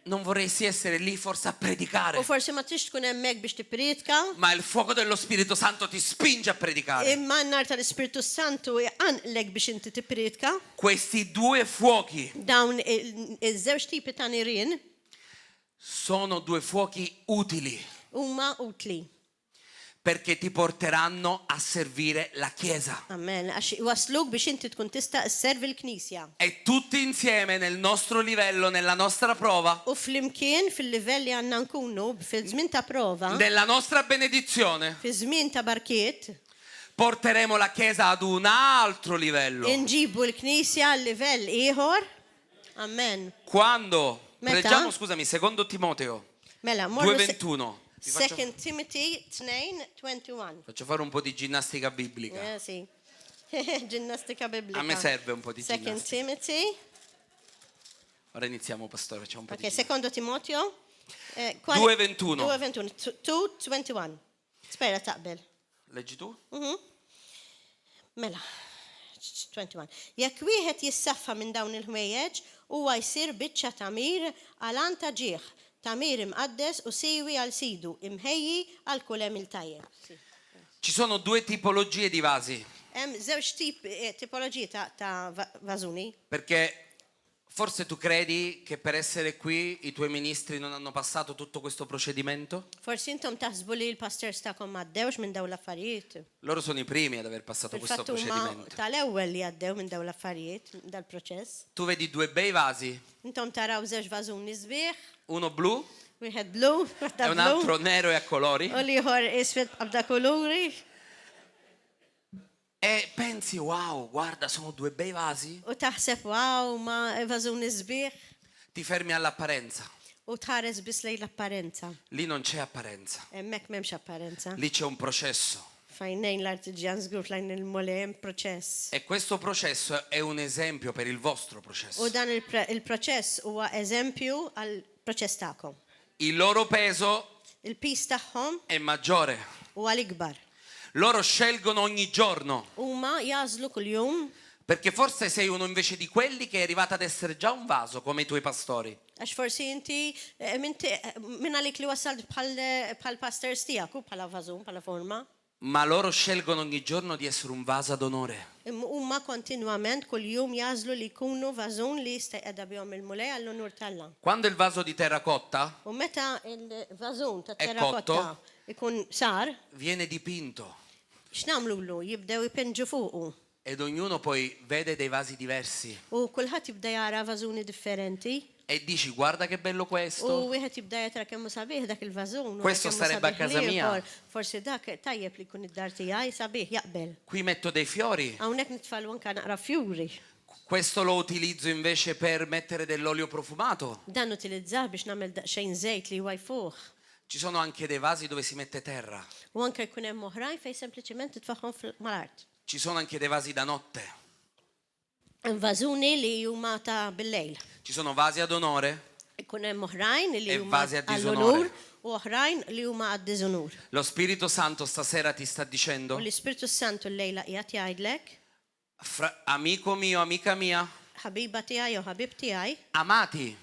non vorresti essere lì forse a predicare. U forsi ma tix tkun hemmhekk biex tippriedka. Ma il fuoco dello Spirito Santo ti spinge a predicare. Imma n-nar tal-Ispirtu Santu jgħanlek biex inti tippriedka. Questi due fuochi Dawn iż-żewġ tipi ta' nirien sono due fuochi utili huma utli. perché ti porteranno a servire la Chiesa. Amen. Għax wasluk biex inti tkun tista' sservi l-Knisja. E tutti insieme nel nostro livello, nella nostra prova, U flimkien fil-livell li għandna nkunu fil-żmien ta' prova, nella nostra benedizione, fi żmien ta' barkiet, porteremo la Chiesa ad un altro livello. inġibu l-Knisja għal livell ieħor. Amen. Quando Meta? leggiamo, scusami, secondo Timoteo Mela, morru 2:21. Vi faccio, 2 Timothy 2:21. faccio fare un po' di ginnastica biblica. Sì. Ginnastica biblica. A me serve un po' di 2 ginnastica. Timothy. Ora iniziamo, pastore, c'è un po' Ok, di secondo Timoteo. 2:21. 2:21. Spera taqbel. Leggi tu? Mela. 21. Jekk wieħed jissaffa minn dawn il-ħwejjeġ huwa jsir biċċa tamir għal anta ġieħ, tamir imqaddes u siwi għal sidu, imħejji għal kull hemm il-tajjeb. Ci sono due tipologie di vasi, Hemm żewġ tipoloġiji ta' vażuni. perché forse tu credi che per essere qui i tuoi ministri non hanno passato tutto questo procedimento? Forsi intom taħsbu li l-pastors tagħkom m'għaddewx minn dawn l-affarijiet. Loro sono i primi ad aver passato questo Fil-fatt huma procedimento. tal-ewwel li għaddew minn dawn l-affarijiet dal-proċess. Tu vedi due bei vasi, Intom taraw żewġ vażuni sbieħ, uno blu wieħed blu, e waħda un blu, altro nero e a colori, u liħor isfed b'da kuluri. e pensi, wow, guarda, sono due bei vasi. U taħseb wow ma vażuni sbieħ Ti fermi all'apparenza. u tħares biss lejn l-apparenza. Lì non c'è apparenza, Hemmhekk m'hemmx apparenza. lì c'è un processo. Fajnejn l-artiġans group lejn il-mole hemm proċess. E questo processo è un esempio per il vostro U processo. dan il-proċess huwa eżempju għal proċess tagħkom. Il loro peso Il-pis tagħhom è maggiore. huwa l-ikbar. Loro scelgono ogni giorno, Huma jażlu kuljum perché forse sei uno invece di quelli che è arrivato ad essere già un vaso, come i tuoi pastori. għax forsi inti minn għalik li wasalt bħal pastors tiegħek u bħala vażun, bħala forma. Ma loro scelgono ogni giorno di essere un vaso ad onore. Huma kontinwament kuljum jażlu li jkunu vażun li jista' jqedha bihom il-mulej għall-onur tal-Alla. Quando il vaso di terracotta U meta il-vażun ta' È terrakotta cotto? ikun sar, viene dipinto x'namlulu jibdew jipinġu fuqu. ed ognuno poi vede dei vasi diversi U kulħadd jibda jara vażuni differenti. e dici guarda che bello U questo, wieħed jibda jatra kemm sabiħ dak il-vażun. u Questo kemm starebbe a sabiħ casa mia. liħor. Forsi dak tajjeb li jkun id-dar tiegħi sabiħ jaqbel. qui metto dei fiori, Hawnhekk nitfallu anke naqra fjuri. questo lo utilizzo invece per mettere dell'olio profumato. Dan utilizzah biex nagħmel daqsxejn żejt li huwa jfuh. Ci sono anche dei vasi dove si mette terra, U anke jkun hemm oħrajn fejn sempliċement titfaħħom mal-art. ci sono anche dei vasi da notte, Hemm vażuni li huma ta' bil-lejl. ci sono vasi ad onore, Ikun hemm oħrajn li E huma vasi a għall-onur disonore. u oħrajn li huma għad-diżonur. lo Spirito Santo stasera ti sta U dicendo, l-Ispirtu Santu l-lejla qiegħed jgħidlek, amico mio, amica mia, ħabiba tiegħi jew ħabib tiegħi, amati,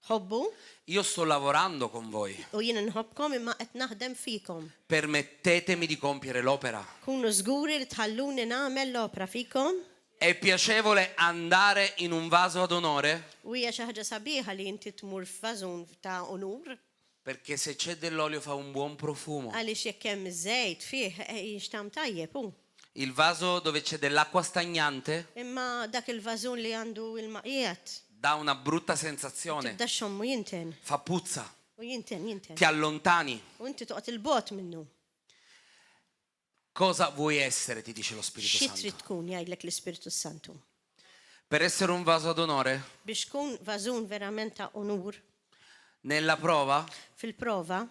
ħobbu io sto lavorando con voi, u jien nħobbkom imma qed naħdem fikom. permettetemi di compiere l'opera. Kunu żguri li tħalluni nagħmel l-opra fikom È piacevole andare in un vaso ad onore? u hija xi ħaġa sabiħa li inti tmur f'vażun ta' onur Perché se c'è dell'olio fa un buon profumo. għaliex jekk hemm żejt fih jinxtam tajjeb hu. Il vaso dove c'è dell'acqua stagnante Imma dak il-vażun li għandu il-maqiet dà una brutta sensazione, tibda xommu jinten fa puzza, u jinten. ti allontani. U inti toqgħod il-bot minnu. Cosa vuoi essere, ti dice lo Spirito Xi trid Santo. tkun jgħidlek l-Ispirtu Santu. Per essere un vaso ad onore Biex tkun vażun verament ta' onur, Nella prova Fil-prova,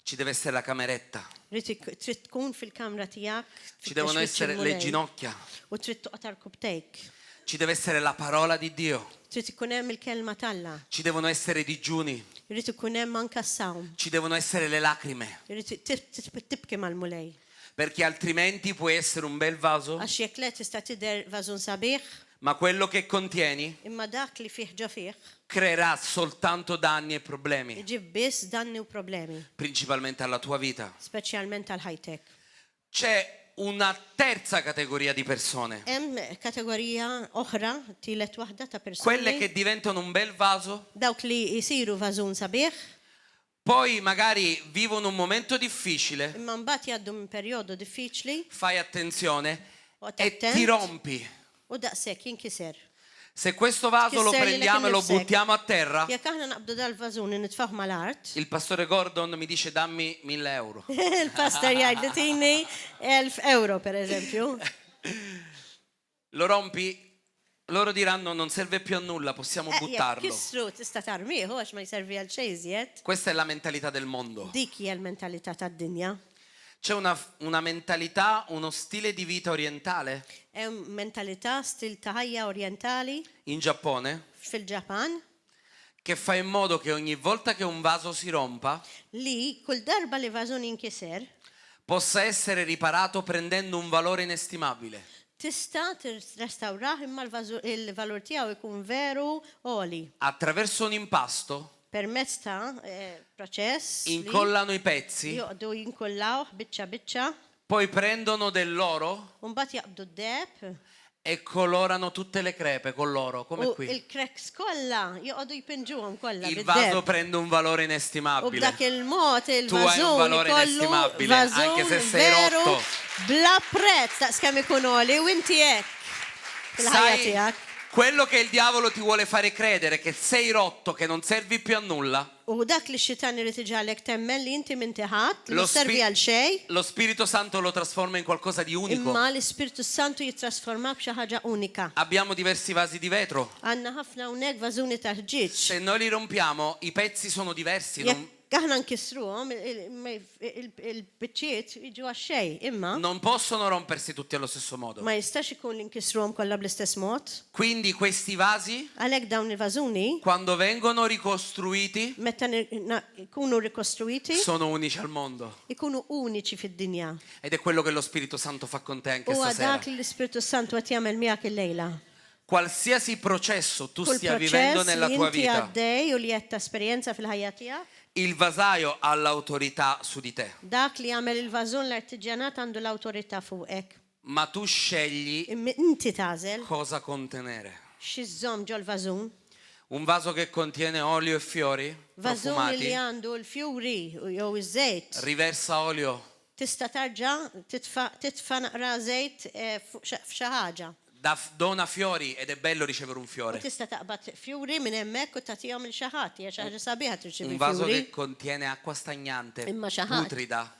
ci deve essere la cameretta, trid tkun fil-kamra tiegħek. ci devono essere le ginocchia, U trid toqgħod kubtejk. ci deve essere la parola di Dio, Trid ikun hemm il-kelma t'Alla. ci devono essere i digiuni, Irid ikun hemm anke s-sawm. ci devono essere le lacrime, Irid tibki mal-mulej. perché altrimenti puoi essere un bel vaso, Għax jekk le tista' tidher vażun sabiħ, ma quello che contieni imma dak li fih ġo fih creerà soltanto danni e problemi, iġib biss danni u problemi, principalmente alla tua vita. speċjalment tal-ħajtek. C'è una terza categoria di persone, Hemm kategorija oħra, tielet waħda ta' quelle persuni, che diventano un bel vaso, dawk li jisiru vażun sabiħ, poi magari vivono un momento difficile, imma mbagħad jgħaddu minn perjodu diffiċli fai attenzione U e attent. ti rompi. u daqshekk jinkiser. Se questo vaso lo Kisser li prendiamo e lo nifsek. buttiamo a terra, Jekk aħna naqbdu dal-vażun nitfaħ mal-art, il pastore Gordon mi dice dammi 1.000 euro. il-pastor jgħid tini 1,000 euro per eżempju. Lo rompi, loro diranno non serve più a nulla, possiamo Jekk buttarlo. kissru tista' tarmieħu għax ma jservi għal xejn iżjed. Questa è la mentalità del mondo. Dik hija l-mentalità tad-dinja. C'è una mentalità, uno stile di vita orientale Hemm mentalità stil ta' ħajja orjentali in Giappone fil-Ġapan che fa in modo che ogni volta che un vaso si rompa li kull darba li vażun jinkiser possa essere riparato prendendo un valore inestimabile. tista' tirrestawrah imma il-valur tiegħu ikun veru għoli. Attraverso un impasto Permezz ta' proċess li incollano i pezzi, joqdu jinkullaw biċċa biċċa poi prendono dell'oro u mbagħad jaqbdu d-deb e colorano tutte le crepe con l'oro, come u qui. il-cracks kollha joqogħdu jipinġuhom kollha Il bid-deb. vaso prende un valore U inestimabile. b'dak il-mod Tu hai un il-vażun valore ikollu inestimabile, anche se vażun sei veru rotto. bla prezz daqs kemm ikun għoli u inti hekk fil-ħajja Sai, tiegħek. quello che il diavolo ti vuole fare credere che sei rotto, che non servi più a nulla, U dak li x-xitan irid iġalek temmen li inti minti ħadd li lo, mhux servi għal xejn, lo Spirito Santo lo trasforma in qualcosa di unico. imma l-Ispirtu Santu jitrasforma b'xi ħaġa unika. Abbiamo diversi vasi di vetro. Għandna ħafna hawnhekk vażuni ta' ħġieġ. Se noi li rompiamo, i pezzi sono diversi. Jekk aħna nkissruhom il-biċċiet jiġu għax-xejn, imma Non possono rompersi tutti allo stesso modo. ma jistax ikun li nkissruhom kollha bl-istess mod. Quindi questi vasi, Għalhekk dawn il-vażuni quando vengono ricostruiti, meta ikunu rikostruiti sono unici al mondo. ikunu uniċi fid-dinja. Ed è quello che lo Spirito Santo fa con te anche U stasera. dak li l-Ispirtu Santu qed jagħmel miegħek il-lejla. Qualsiasi processo tu Kull stia vivendo proċess nella li tua inti vita, għaddej u li qed tesperjenza fil-ħajja tiegħek, il vasaio ha l'autorità su di te, dak li jagħmel il-vażun l-artiġjanat għandu l-awtorità fuqek. ma tu scegli Imma inti tażel cosa contenere. x'iżżomm ġol vażun. Un vaso che contiene olio e fiori Vażun li profumati, għandu l-fjuri jew iż-żejt. riversa olio, Tista' tarġa' titfa' naqra żejt f'xi ħaġa. dona fiori ed è bello ricevere un U fiore. tista' taqbad fjuri minn hemmhekk u tagħtihom il xi ħadd, hija xi ħaġa sabiħa tirċievi Un vaso fjuri. che contiene acqua stagnante, Imma xi ħadd. putrida,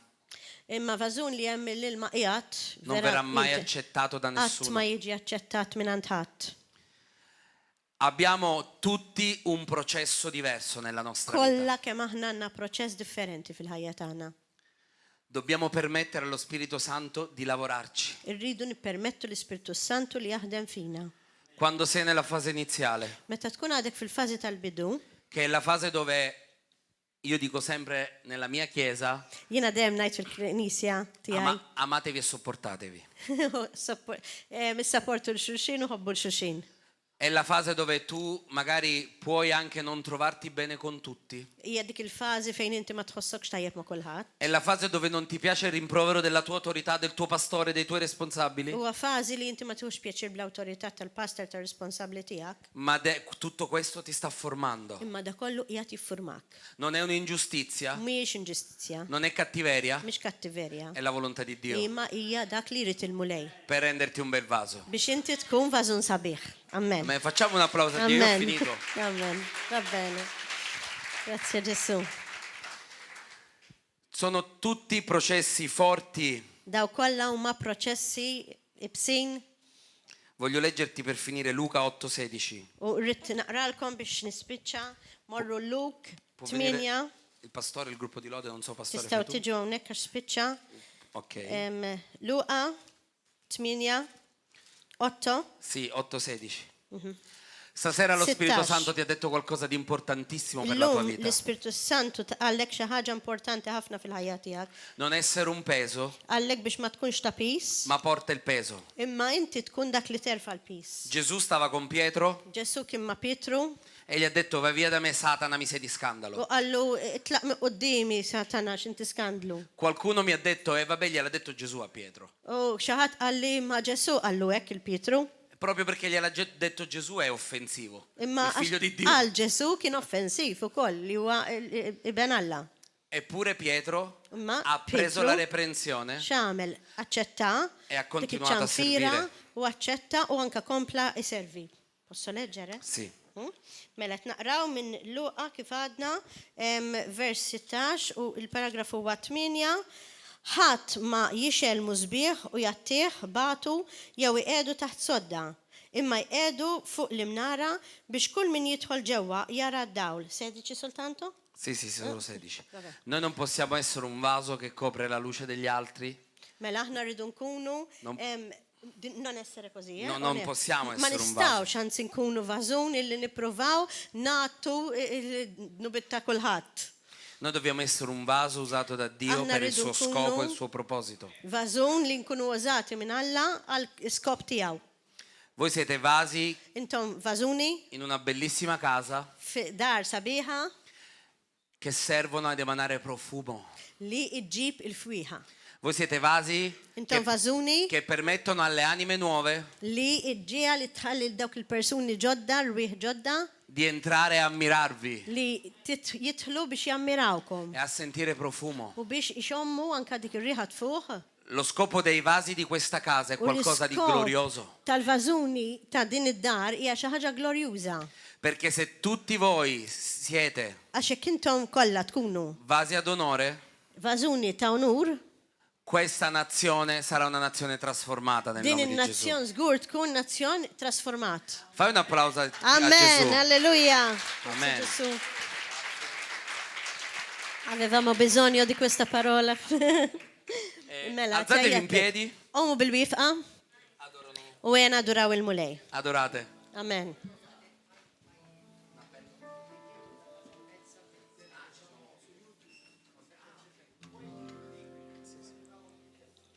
Imma vażun li hemm l-ilma qiegħed non verrà mai accettato da qatt ma nessuno. jiġi aċċettat minn ħadd. Abbiamo tutti un processo diverso nella nostra vita. Kollha kemm aħna għandna proċess differenti fil-ħajja tagħna. Dobbiamo permettere allo Spirito Santo di lavorarci. Irridu nippermettu l-Ispirtu Santu li jaħdem fina. Quando sei nella fase iniziale, Meta tkun għadek fil-fażi tal-bidu, che è la fase dove io dico sempre nella mia chiesa, jiena dejjem ngħid fil-knisja tiegħi. amatevi e sopportatevi. Missapportu l-xulxin u ħobbu l-xulxin. È la fase dove tu magari puoi anche non trovarti bene con tutti. Hija dik il-fażi fejn inti ma tħossokx tajjeb ma' kulħadd. È la fase dove non ti piace il rimprovero della tua autorità, del tuo pastore, dei tuoi responsabili. Huwa fażi li inti ma tħux pjaċir bl-awtorità tal-pastor tar-responsabbli tiegħek, Ma tutto questo ti sta formando. imma da kollu qiegħed jiffurmak. Non è un'ingiustizia, Mhijiex inġustizzja, non è cattiveria, mhix kattiverja. è la volontà di Dio Imma hija dak li jrid il-mulej per renderti un bel vaso. biex inti tkun vażun sabiħ. Amen. Ma facciamo un applauso a Dio, io ho Amen. finito. Amen. Va bene. Grazie Gesù. Sono tutti processi forti. Daw kollha huma proċessi ibsin Voglio leggerti per finire Luca 8:16. u rrid naqralkom biex nispiċċa morru Luk Può venire Tminja, il pastore, il gruppo di lode, non so pastore. tistaw fai tu? tiġu hawnhekk għax spiċċa. Ok. Luqa, Tminja, Otto. Sì, 8:16. Stasera lo Spirito 16. Santo ti ha detto qualcosa di importantissimo per la tua Illum vita. l-Ispirtu Santu għallek xi ħaġa importanti ħafna fil-ħajja tiegħek. Non essere un peso, Għallek biex ma tkunx ta' pis, ma porta il peso. imma inti tkun dak li terfa l-pis. Gesù stava con Pietro Ġesu kien ma' Pietru e gli ha detto: vai via da me, Satana, mi sei di u scandalo. qallu itlaq mi qoddimi Satana x'inti skandlu. Qualcuno mi ha detto, e vabbè, gliel'ha detto Gesù a Pietro. U xi ħadd qalli ma' Ġesu qallu hekk il-Pietru. Proprio perché gliel'ha detto Gesù è offensivo. Imma Il figlio di Dio. għal Ġesu kien offensiv ukoll li huwa iben Alla. Eppure Pietro Ma ha preso Pietru la reprensione X'għamel aċċetta e ha dik continuato a iċ-ċanfira servire. u aċċetta u anke kompla iservi. Posso leggere? Sì. Mela naqraw minn Luqa kif għadna vers 16 u il-paragrafu huwa 8. Ħadd ma jixel mużbieħ u jattih batu jew iqedu taħt sodda. Imma jqedu fuq l-imnara biex kull min jidħol ġewwa jara d-dawl. Sedici soltanto? Sì, solo 16. Vabbè. Noi non possiamo essere un vaso che copre la luce degli altri. Mela aħna rridu nkunu Non- non essere così, No, non possiamo ma essere un nistawx anzi nkunu vażun illi nippruvaw natu nubit ta' kulħadd. Noi dobbiamo essere un vaso usato da Dio Aħna per il rridu suo nkunu- scopo e il suo proposito. Vażun li nkunu użati minn Alla għal skop tiegħu. Voi siete vasi Intom vażuni in una bellissima casa fi dar sabiħa che servono ad emanare profumo. li iġġib il-fwiħa. Voi siete vasi Intom vażuni che permettono alle anime nuove li iġġija li tħalli dawk il-persuni ġodda, rwieħ ġodda, di entrare e ammirarvi li jitħlu biex jammirawkom e a sentire profumo. u biex ixommu anka dik ir-riħa tfuq. Lo scopo dei vasi di questa casa è U qualcosa di l-iskop glorioso. tal-vażuni ta' din id-dar hija xi ħaġa glorjuża. Perché se tutti voi siete Għax hekk intom kollha tkunu vasi ad onore, vażuni ta' onur, questa nazione sarà una nazione trasformata nel din nome di Gesù. in-nazzjon żgur tkun nazzjon trasformat. Fai un applauso a Amen, Gesù. alleluja. Amen. Gesù. Avevamo bisogno di questa parola. Alzatevi in piedi, Omu bil-wifqa u għena duraw il-mulej. adorate. Amen.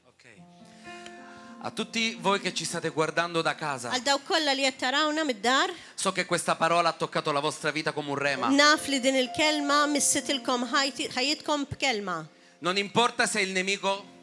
Ok. A tutti voi che ci state guardando da casa, Għal daw kollha li qed tarawna mid-dar, so che questa parola ha toccato la vostra vita come un rema. naf li din il-kelma missitilkom ħajjitkom b'kelma. Non importa se il nemico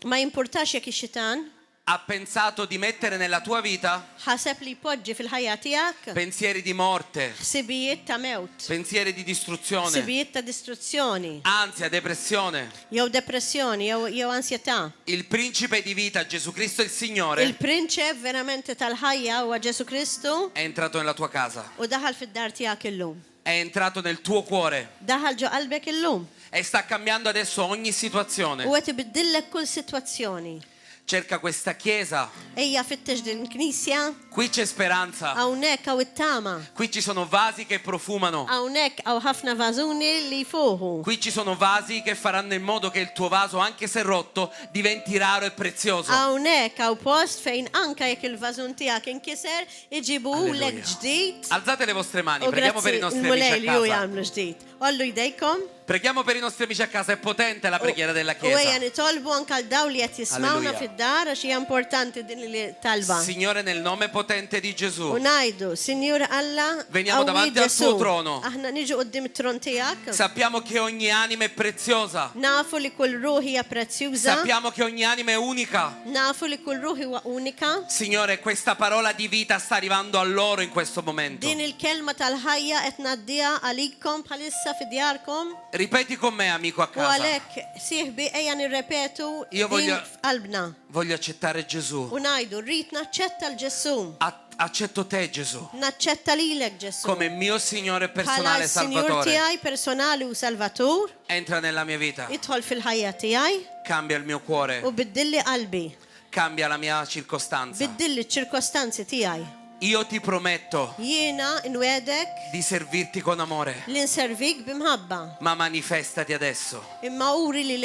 Ma jimpurtax jekk ix-xitan, ha pensato di mettere nella tua vita ħaseb li jpoġġi fil-ħajja tiegħek pensieri di morte, ħsibijiet ta' mewt, pensieri di distruzione, ħsibijiet ta' distruzzjoni, ansia, depressione. jew depressjoni, jew ansjetà. Il principe di vita, Gesù Cristo il Signore, Il-prinċep verament tal-ħajja huwa Ġesu Kristu è entrato nella tua casa, u daħal fid-dar tiegħek illum. è entrato nel tuo cuore Daħal ġo qalbek illum e sta cambiando adesso ogni u situazione. qed ibiddillek kull sitwazzjoni. Cerca questa chiesa, Ejja fittex din il-Knisja, qui c'è speranza, hawnhekk hawn it-tama, qui ci sono vasi che profumano, hawnhekk hawn ħafna vażuni li jfuħu. qui ci sono vasi che faranno in modo che il tuo vaso, anche se rotto, diventi raro e prezioso. Hawnhekk hawn post fejn anka jekk il-vażun tiegħek inkiser iġibu lek Alleluia. ġdid. Alzate le vostre mani, U preghiamo per grazzi i nostri il-mulej amici li a ju casa. jagħmlu ġdid. Ollu jdejkom. Preghiamo per i nostri amici a casa, è potente la preghiera della U ejja Chiesa. nitolbu anka l-daw li qed jismawna Alleluia. fid-dar għax hija importanti din li talba. Signore, nel nome potente di U Gesù, ngħidu, Sinjur Alla, Veniamo qawwi davanti al Ġesu. tuo trono. Aħna niġu qudiem it-tron tiegħek. sappiamo che ogni anima è preziosa, Nafu li kull ruħ hija prezzjuża. sappiamo che ogni anima è unica. Nafu li kull ruħ huwa unika. Signore, questa parola di vita sta arrivando a loro in questo momento. Din il-kelma tal-ħajja qed ngħaddiha għalikom bħalissa fid-djarkom. Ripeti con me, amico a U casa. għalhekk sieħbi ejja nirrepetu Io din voglio- f'qalbna. Voglio accettare Gesù. U ngħidu rrid naċċetta l-Ġesu. Accetto te, Gesù, Naċċetta lilek Ġesu. come mio Signore Bħala personale e s-Sinjur Salvatore. tiegħi personali u Salvatur, Entra nella mia vita, idħol fil-ħajja tiegħi cambia il mio cuore, u biddilli qalbi, cambia la mia circostanza. biddilli ċ-ċirkostanzi tiegħi. Io ti prometto Jiena nwedek di servirti con amore, li nservik bimħabba. ma manifestati adesso. Imma uri li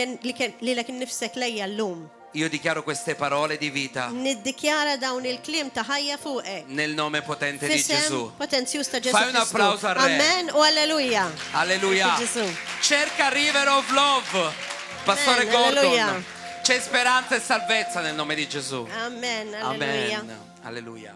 lek nifsek lejja l-lum. Io dichiaro queste parole di vita Niddikjara dawn il-klim ta' ħajja fuqek. nel nome potente di Fisem Gesù. potenzjuż ta' Ġesu Fai un Kristu. applauso al Re. Amen u alleluja. Alleluia. Gesù. Cerca River of Love. Pastore Amen, Gordon. alleluia. C'è speranza e salvezza nel nome di Gesù. Amen, alleluja. Amen. Alleluia.